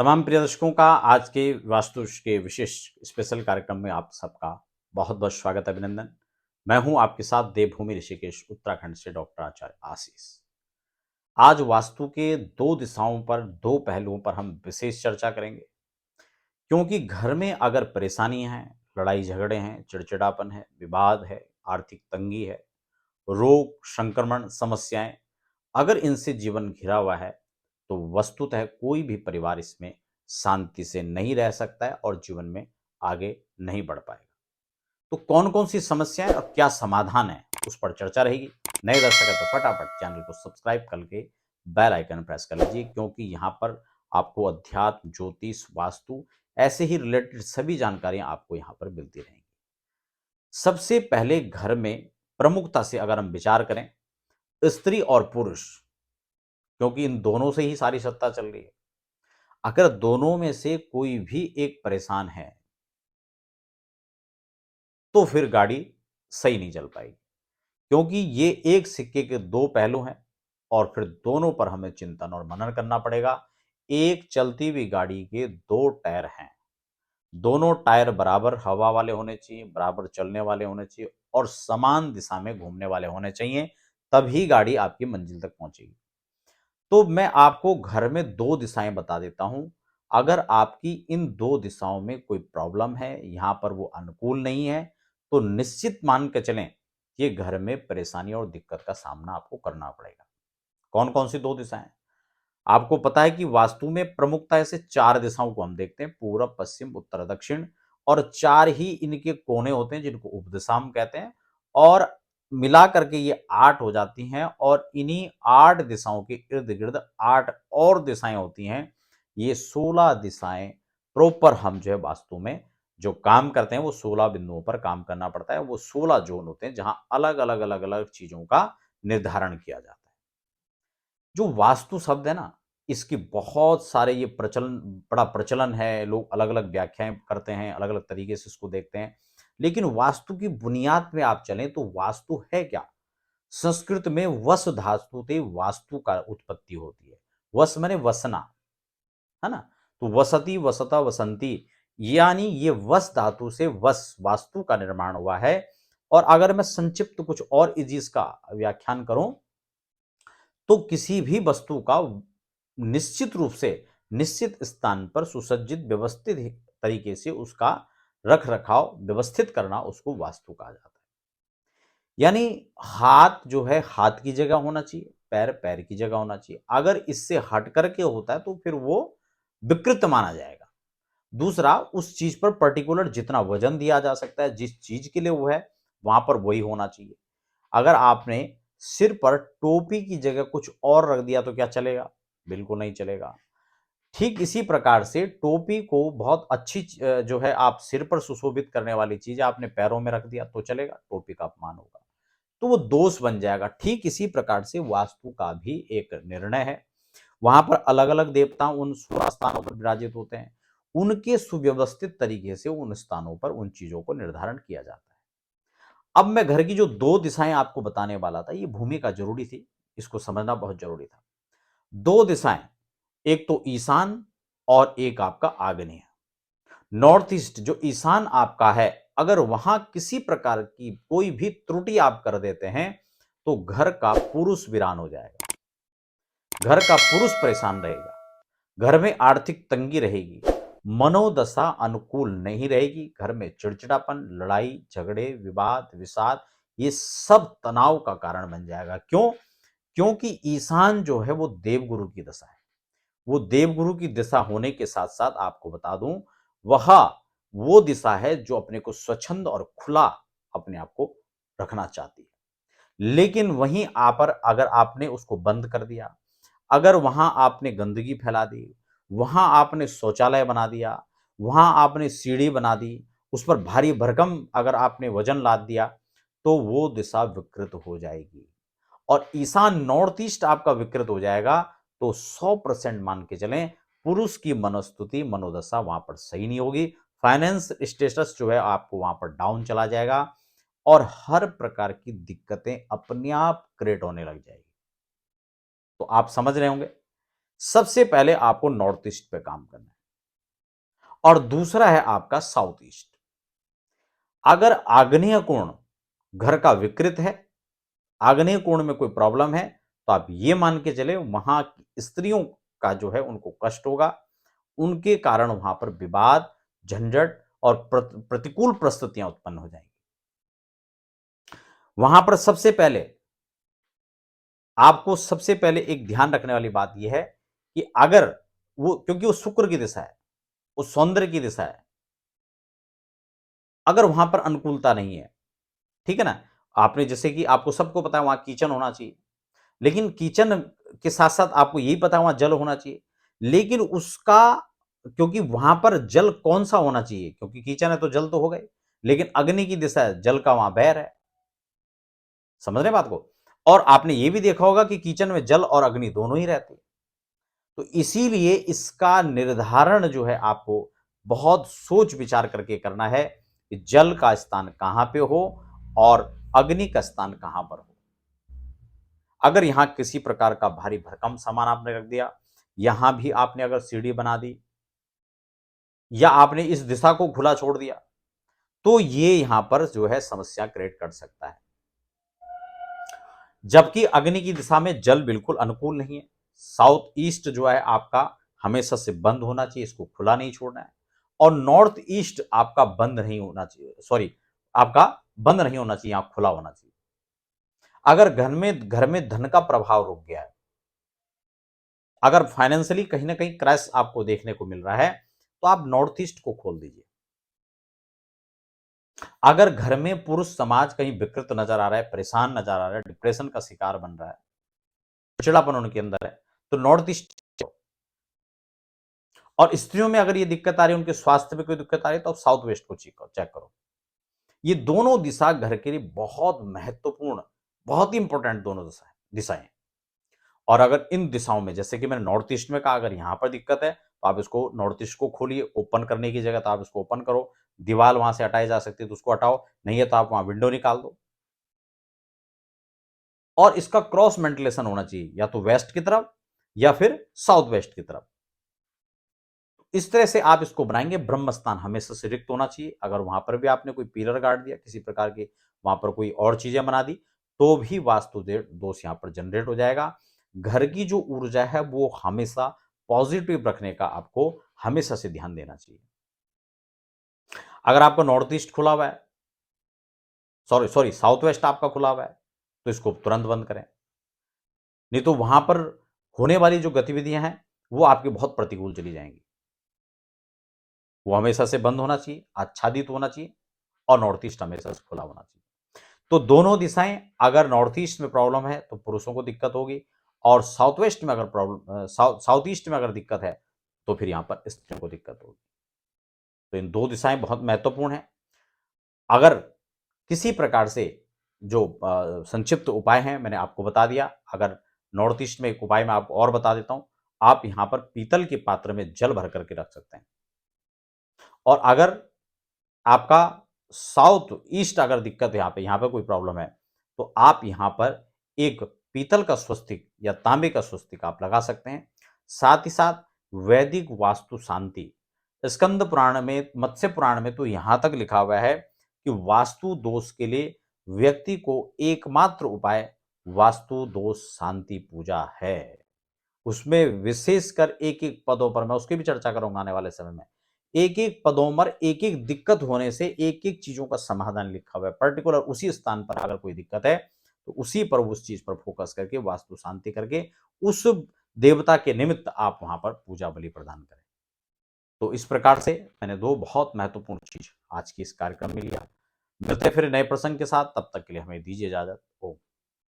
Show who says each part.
Speaker 1: तमाम प्रिय दर्शकों का आज के वास्तु के विशेष स्पेशल कार्यक्रम में आप सबका बहुत बहुत स्वागत अभिनंदन। मैं हूं आपके साथ देवभूमि ऋषिकेश उत्तराखंड से डॉक्टर आचार्य आशीष। आज वास्तु के दो दिशाओं पर दो पहलुओं पर हम विशेष चर्चा करेंगे, क्योंकि घर में अगर परेशानियां हैं, लड़ाई झगड़े हैं, चिड़चिड़ापन है, विवाद है, आर्थिक तंगी है, रोग संक्रमण समस्याएं, अगर इनसे जीवन घिरा हुआ है तो वस्तुतः कोई भी परिवार इसमें शांति से नहीं रह सकता है और जीवन में आगे नहीं बढ़ पाएगा। तो कौन कौन सी समस्याएं और क्या समाधान है, उस पर चर्चा रहेगी। नए दर्शक है तो फटाफट चैनल को सब्सक्राइब करके बेल आइकन प्रेस कर लीजिए, क्योंकि यहाँ पर आपको अध्यात्म, ज्योतिष, वास्तु ऐसे ही रिलेटेड सभी जानकारियां आपको यहाँ पर मिलती रहेंगी। सबसे पहले घर में प्रमुखता से अगर हम विचार करें, स्त्री और पुरुष, क्योंकि इन दोनों से ही सारी सत्ता चल रही है। अगर दोनों में से कोई भी एक परेशान है तो फिर गाड़ी सही नहीं चल पाएगी, क्योंकि ये एक सिक्के के दो पहलू हैं और फिर दोनों पर हमें चिंतन और मनन करना पड़ेगा। एक चलती हुई गाड़ी के दो टायर हैं, दोनों टायर बराबर हवा वाले होने चाहिए, बराबर चलने वाले होने चाहिए और समान दिशा में घूमने वाले होने चाहिए, तभी गाड़ी आपकी मंजिल तक पहुंचेगी। तो मैं आपको घर में दो दिशाएं बता देता हूं। अगर आपकी इन दो दिशाओं में कोई प्रॉब्लम है, यहां पर वो अनुकूल नहीं है, तो निश्चित मान के चलें ये घर में परेशानी और दिक्कत का सामना आपको करना पड़ेगा। कौन कौन सी दो दिशाएं? आपको पता है कि वास्तु में प्रमुखता से चार दिशाओं को हम देखते हैं, पूरब, पश्चिम, उत्तर, दक्षिण, और चार ही इनके कोने होते हैं जिनको उपदिशा हम कहते हैं, और मिला करके ये 8 हो जाती हैं और इन्हीं 8 दिशाओं के इर्द-गिर्द 8 और दिशाएं होती हैं। ये 16 दिशाएं प्रॉपर हम जो है वास्तु में जो काम करते हैं वो 16 बिंदुओं पर काम करना पड़ता है। वो 16 जोन होते हैं जहां अलग-अलग अलग-अलग चीजों का निर्धारण किया जाता है। जो वास्तु शब्द है ना, इसकी बहुत सारे ये प्रचलन, बड़ा प्रचलन है, लोग अलग-अलग व्याख्याएँ करते हैं, अलग-अलग तरीके से इसको देखते हैं। लेकिन वास्तु की बुनियाद में आप चलें तो वास्तु है क्या? संस्कृत में वस धातु से वास्तु का उत्पत्ति होती है। वस माने वसना, है ना? तो वसति, वसता, वसंती, यानी ये वस धातु से वस, वास्तु का निर्माण हुआ है। और अगर मैं संक्षिप्त कुछ और इस चीज़ का व्याख्यान करूँ, तो किसी भी वस्तु का निश्चित रूप से निश्चित स्थान पर सुसज्जित व्यवस्थित तरीके से उसका रख रखाव व्यवस्थित करना, उसको वास्तु कहा जाता है। यानी हाथ जो है हाथ की जगह होना चाहिए, पैर पैर की जगह होना चाहिए। अगर इससे हट करके होता है तो फिर वो विकृत माना जाएगा। दूसरा, उस चीज पर पर्टिकुलर जितना वजन दिया जा सकता है, जिस चीज के लिए वो है, वहां पर वही होना चाहिए। अगर आपने सिर पर टोपी की जगह कुछ और रख दिया तो क्या चलेगा? बिल्कुल नहीं चलेगा। ठीक इसी प्रकार से टोपी को बहुत अच्छी जो है आप सिर पर सुशोभित करने वाली चीज आपने पैरों में रख दिया तो चलेगा? टोपी का अपमान होगा, तो वो दोष बन जाएगा। ठीक इसी प्रकार से वास्तु का भी एक निर्णय है। वहां पर अलग अलग देवता उन 16 स्थानों पर विराजित होते हैं, उनके सुव्यवस्थित तरीके से उन स्थानों पर उन चीजों को निर्धारण किया जाता है। अब मैं घर की जो दो दिशाएं आपको बताने वाला था, ये भूमिका जरूरी थी, इसको समझना बहुत जरूरी था। दो दिशाएं, एक तो ईशान और एक आपका आग्नेय। नॉर्थ ईस्ट जो ईशान आपका है, अगर वहां किसी प्रकार की कोई भी त्रुटि आप कर देते हैं तो घर का पुरुष वीरान हो जाएगा, घर का पुरुष परेशान रहेगा, घर में आर्थिक तंगी रहेगी, मनोदशा अनुकूल नहीं रहेगी, घर में चिड़चिड़ापन, लड़ाई झगड़े, विवाद, विषाद, ये सब तनाव का कारण बन जाएगा। क्यों? क्योंकि ईशान जो है वो देवगुरु की दशा है। वो देवगुरु की दिशा होने के साथ साथ आपको बता दूं, वह वो दिशा है जो अपने को स्वच्छंद और खुला अपने आप को रखना चाहती है। लेकिन वहीं आ पर अगर आपने उसको बंद कर दिया, अगर वहां आपने गंदगी फैला दी, वहां आपने शौचालय बना दिया, वहां आपने सीढ़ी बना दी, उस पर भारी भरकम अगर आपने वजन लाद दिया, तो वो दिशा विकृत हो जाएगी। और ईशान नॉर्थ ईस्ट आपका विकृत हो जाएगा तो 100% मान के चलें, पुरुष की मनोस्तुति, मनोदशा वहां पर सही नहीं होगी। फाइनेंस स्टेटस जो है आपको वहां पर डाउन चला जाएगा और हर प्रकार की दिक्कतें अपने आप क्रिएट होने लग जाएगी। तो आप समझ रहे होंगे, सबसे पहले आपको नॉर्थ ईस्ट पे काम करना है और दूसरा है आपका साउथ ईस्ट। अगर आग्नेय कोण घर का विकृत है, आग्नेय कोण में कोई प्रॉब्लम है, तो आप ये मान के चले वहां की स्त्रियों का जो है उनको कष्ट होगा, उनके कारण वहां पर विवाद, झंझट और प्रतिकूल परिस्थितियां उत्पन्न हो जाएंगी। वहां पर सबसे पहले एक ध्यान रखने वाली बात यह है कि अगर वो, क्योंकि वो शुक्र की दिशा है, वो सौंदर्य की दिशा है, अगर वहां पर अनुकूलता नहीं है, ठीक है ना, आपने जैसे कि आपको सबको पता है वहां किचन होना चाहिए, लेकिन किचन के साथ साथ आपको यही पता है वहां जल होना चाहिए, लेकिन उसका, क्योंकि वहां पर जल कौन सा होना चाहिए, क्योंकि किचन है तो जल तो हो गए, लेकिन अग्नि की दिशा है, जल का वहां बैर है। समझ रहे बात को? और आपने ये भी देखा होगा कि किचन में जल और अग्नि दोनों ही रहते हैं। तो इसीलिए इसका निर्धारण जो है आपको बहुत सोच विचार करके करना है कि जल का स्थान कहां पे हो और अग्नि का स्थान कहां पर हो। अगर यहां किसी प्रकार का भारी भरकम सामान आपने रख दिया, यहां भी आपने अगर सीढ़ी बना दी या आपने इस दिशा को खुला छोड़ दिया, तो ये यहां पर जो है समस्या क्रिएट कर सकता है। जबकि अग्नि की दिशा में जल बिल्कुल अनुकूल नहीं है। साउथ ईस्ट जो है आपका हमेशा से बंद होना चाहिए, इसको खुला नहीं छोड़ना है। और नॉर्थ ईस्ट आपका बंद नहीं होना चाहिए, सॉरी, आपका बंद नहीं होना चाहिए, खुला होना चाहिए। अगर घर में धन का प्रभाव रुक गया है, अगर फाइनेंशियली कहीं ना कहीं क्रैश आपको देखने को मिल रहा है, तो आप नॉर्थ ईस्ट को खोल दीजिए। अगर घर में पुरुष समाज कहीं विकृत नजर आ रहा है, परेशान नजर आ रहा है, डिप्रेशन का शिकार बन रहा है, चिड़चिड़ापन उनके अंदर है, तो नॉर्थ ईस्ट। और स्त्रियों में अगर ये दिक्कत आ रही है, उनके स्वास्थ्य में कोई दिक्कत आ रही है, तो आप साउथ वेस्ट को चेक करो। ये दोनों दिशा घर के लिए बहुत महत्वपूर्ण, बहुत ही इंपॉर्टेंट दोनों दिशाएं। और अगर इन दिशाओं में, जैसे कि मैंने नॉर्थ ईस्ट में कहा, अगर यहां पर दिक्कत है तो आप इसको नॉर्थ ईस्ट को खोलिए, ओपन करने की जगह तो आप इसको ओपन करो। दीवार वहां से हटाई जा सकती है तो उसको हटाओ, नहीं है तो आप वहां विंडो निकाल दो। और इसका क्रॉस वेंटिलेशन होना चाहिए, या तो वेस्ट की तरफ या फिर साउथ वेस्ट की तरफ। इस तरह से आप इसको बनाएंगे। ब्रह्म स्थान हमेशा से रिक्त होना चाहिए। अगर वहां पर भी आपने कोई पिलर गाड़ दिया, किसी प्रकार के वहां पर कोई और चीजें बना दी, तो भी वास्तु दोष यहां पर जनरेट हो जाएगा। घर की जो ऊर्जा है वो हमेशा पॉजिटिव रखने का आपको हमेशा से ध्यान देना चाहिए। अगर आपका नॉर्थ ईस्ट खुला हुआ है, सॉरी सॉरी साउथ वेस्ट आपका खुला हुआ है, तो इसको तुरंत बंद करें, नहीं तो वहां पर होने वाली जो गतिविधियां हैं वो आपकी बहुत प्रतिकूल चली जाएंगी। वो हमेशा से बंद होना चाहिए, आच्छादित होना चाहिए, और नॉर्थ ईस्ट हमेशा से खुला होना चाहिए। तो दोनों दिशाएं, अगर नॉर्थ ईस्ट में प्रॉब्लम है तो पुरुषों को दिक्कत होगी, और साउथ वेस्ट में अगर प्रॉब्लम, साउथ ईस्ट में अगर दिक्कत है तो फिर यहां पर स्त्रियों को दिक्कत होगी। तो इन दो दिशाएं बहुत महत्वपूर्ण है। अगर किसी प्रकार से जो संक्षिप्त उपाय हैं मैंने आपको बता दिया। अगर नॉर्थ ईस्ट में एक उपाय मैं आपको और बता देता हूं, आप यहां पर पीतल के पात्र में जल भर करके रख सकते हैं। और अगर आपका साउथ ईस्ट अगर दिक्कत है, यहाँ पे कोई प्रॉब्लम है, तो आप यहाँ पर एक पीतल का स्वस्तिक या तांबे का स्वस्तिक आप लगा सकते हैं। साथ ही साथ वैदिक वास्तु शांति, स्कंद पुराण में, मत्स्य पुराण में तो यहां तक लिखा हुआ है कि वास्तु दोष के लिए व्यक्ति को एकमात्र उपाय वास्तु दोष शांति पूजा है। उसमें विशेषकर एक एक पदों पर मैं उसकी भी चर्चा करूंगा आने वाले समय में। एक एक पदों पर एक एक दिक्कत होने से एक एक चीजों का समाधान लिखा हुआ है। पर्टिकुलर उसी स्थान पर अगर कोई दिक्कत है तो उसी पर, उस चीज पर फोकस करके वास्तु शांति करके उस देवता के निमित्त आप वहां पर पूजा बलि प्रदान करें। तो इस प्रकार से मैंने दो बहुत महत्वपूर्ण चीज आज की इस कार्यक्रम में लिया। मिलते फिर नए प्रसंग के साथ, तब तक के लिए हमें दीजिए इजाजत। ओम।